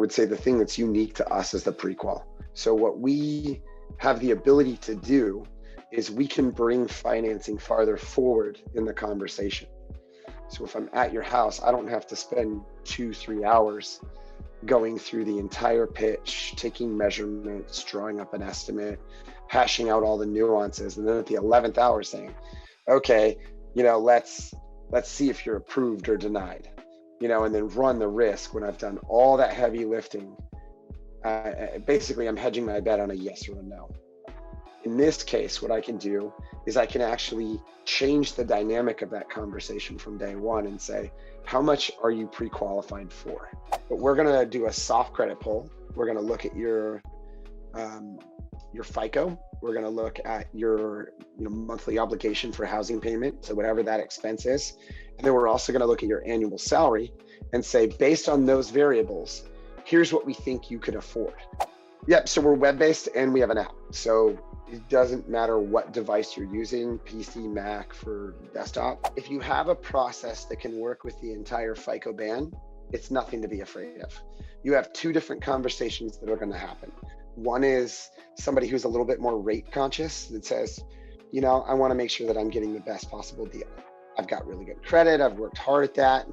would say the thing that's unique to us is the pre-qual. So what we have the ability to do is we can bring financing farther forward in the conversation. So if I'm at your house, I don't have to spend 2-3 hours going through the entire pitch, taking measurements, drawing up an estimate, hashing out all the nuances, and then at the 11th hour saying, okay, let's see if you're approved or denied, and then run the risk when I've done all that heavy lifting. Basically, I'm hedging my bet on a yes or a no. In this case, what I can do is I can actually change the dynamic of that conversation from day one and say, how much are you pre-qualified for? But we're gonna do a soft credit pull. We're gonna look at your FICO. We're gonna look at your monthly obligation for housing payment, so whatever that expense is. And then we're also gonna look at your annual salary and say, based on those variables, here's what we think you could afford. Yep, so we're web-based and we have an app. So it doesn't matter what device you're using, PC, Mac, for desktop. If you have a process that can work with the entire FICO band, it's nothing to be afraid of. You have two different conversations that are going to happen. One is somebody who's a little bit more rate conscious that says, I want to make sure that I'm getting the best possible deal. I've got really good credit. I've worked hard at that.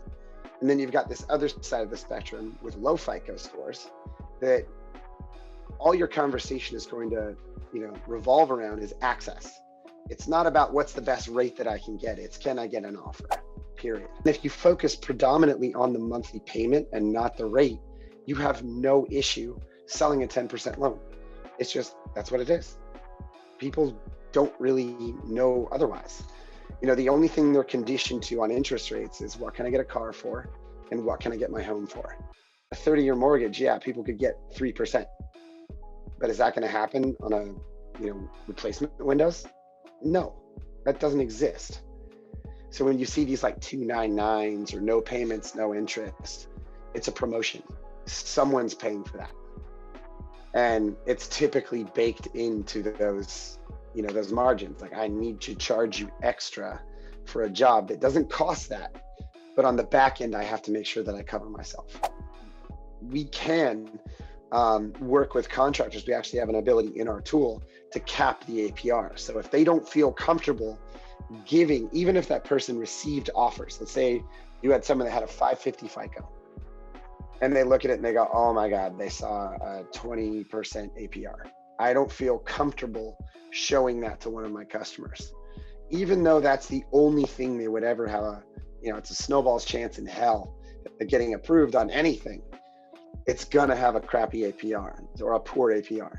And then you've got this other side of the spectrum with low FICO scores that all your conversation is going to revolve around is access. It's not about what's the best rate that I can get. It's can I get an offer, period. And if you focus predominantly on the monthly payment and not the rate, you have no issue selling a 10% loan. It's just, that's what it is. People don't really know otherwise. The only thing they're conditioned to on interest rates is what can I get a car for and what can I get my home for? A 30-year mortgage, yeah, people could get 3%. But is that going to happen on a replacement windows? No, that doesn't exist. So when you see these like 299s or no payments, no interest, it's a promotion. Someone's paying for that. And it's typically baked into those margins. Like, I need to charge you extra for a job that doesn't cost that. But on the back end, I have to make sure that I cover myself. We can work with contractors. We actually have an ability in our tool to cap the APR. So if they don't feel comfortable giving, even if that person received offers, let's say you had someone that had a 550 FICO and they look at it and they go, oh my God, they saw a 20% APR. I don't feel comfortable showing that to one of my customers, even though that's the only thing they would ever have it's a snowball's chance in hell of getting approved on anything. It's gonna have a crappy APR or a poor APR.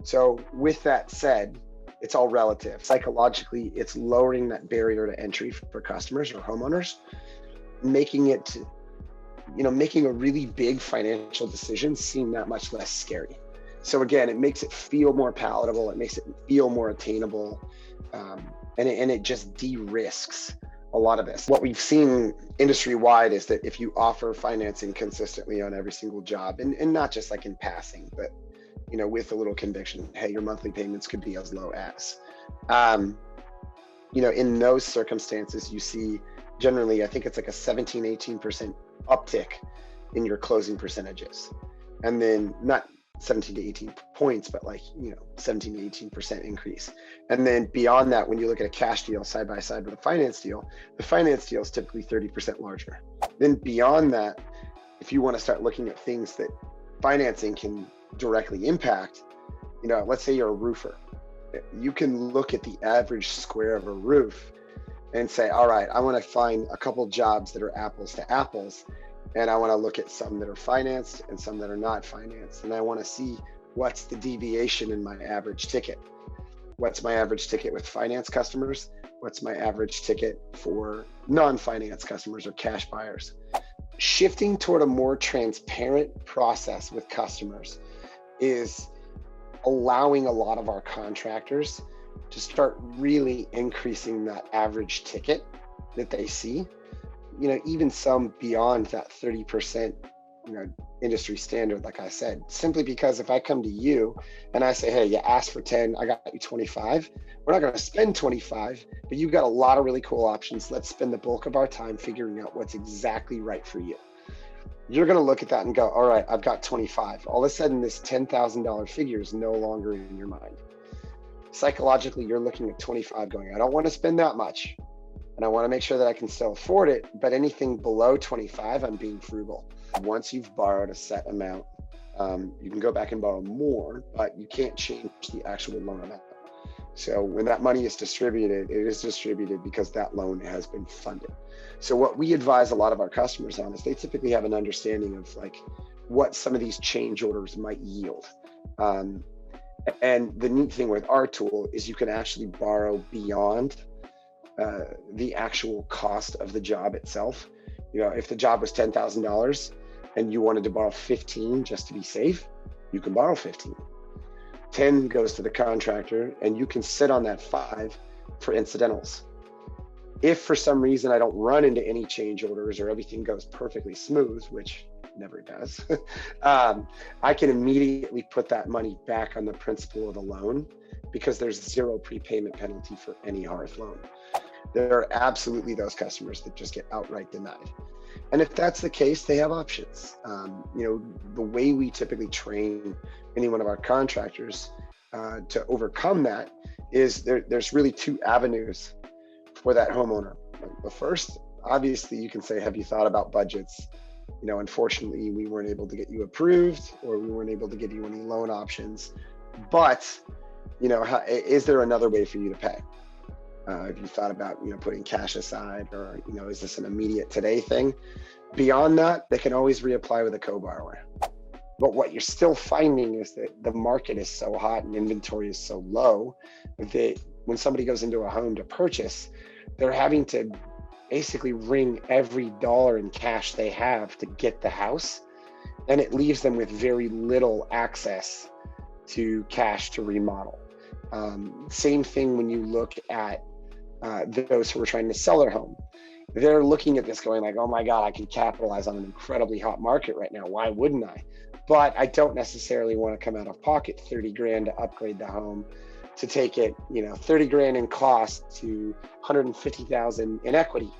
So with that said, it's all relative. Psychologically, it's lowering that barrier to entry for customers or homeowners, making it, making a really big financial decision seem that much less scary. So again, it makes it feel more palatable. It makes it feel more attainable. And it just de-risks a lot of this. What we've seen industry-wide is that if you offer financing consistently on every single job, and not just like in passing, but with a little conviction, hey, your monthly payments could be as low as, in those circumstances, you see generally, I think it's like a 17-18% uptick in your closing percentages. And then not 17 to 18 points, but 17 to 18% increase. And then beyond that, when you look at a cash deal side by side with a finance deal, the finance deal is typically 30% larger. Then beyond that, if you want to start looking at things that financing can directly impact, let's say you're a roofer. You can look at the average square of a roof and say, all right, I want to find a couple jobs that are apples to apples. And I want to look at some that are financed and some that are not financed. And I want to see what's the deviation in my average ticket. What's my average ticket with finance customers? What's my average ticket for non-finance customers or cash buyers? Shifting toward a more transparent process with customers is allowing a lot of our contractors to start really increasing that average ticket that they see. Even some beyond that 30%, industry standard, like I said, simply because if I come to you and I say, hey, you asked for 10, I got you 25, we're not going to spend 25, but you've got a lot of really cool options. Let's spend the bulk of our time figuring out what's exactly right for you. you're going to look at that and go, all right, I've got 25. All of a sudden, this $10,000 figure is no longer in your mind. Psychologically, you're looking at 25 going, I don't want to spend that much. And I want to make sure that I can still afford it. But anything below 25, I'm being frugal. Once you've borrowed a set amount, you can go back and borrow more, but you can't change the actual loan amount. So when that money is distributed, it is distributed because that loan has been funded. So what we advise a lot of our customers on is they typically have an understanding of like what some of these change orders might yield. And the neat thing with our tool is you can actually borrow beyond the actual cost of the job itself. You know, if the job was $10,000 and you wanted to borrow 15 just to be safe, you can borrow 15. 10 goes to the contractor and you can sit on that 5 for incidentals. If for some reason I don't run into any change orders or everything goes perfectly smooth, which never does, I can immediately put that money back on the principal of the loan because there's 0 prepayment penalty for any Hearth loan. There are absolutely those customers that just get outright denied. And if that's the case, they have options. You know, the way we typically train any one of our contractors to overcome that is there's really 2 avenues for that homeowner. The first, obviously, you can say, have you thought about budgets? You know, unfortunately, we weren't able to get you approved or we weren't able to give you any loan options. But, you know, is there another way for you to pay? Have you thought about, you know, putting cash aside or, you know, is this an immediate today thing? Beyond that, they can always reapply with a co-borrower. But what you're still finding is that the market is so hot and inventory is so low that when somebody goes into a home to purchase, they're having to basically wring every dollar in cash they have to get the house. And it leaves them with very little access to cash to remodel. Same thing when you look at those who are trying to sell their home. They're looking at this going like, oh my God, I could capitalize on an incredibly hot market right now. Why wouldn't I? But I don't necessarily want to come out of pocket 30 grand to upgrade the home, to take it, you know, 30 grand in cost to 150,000 in equity.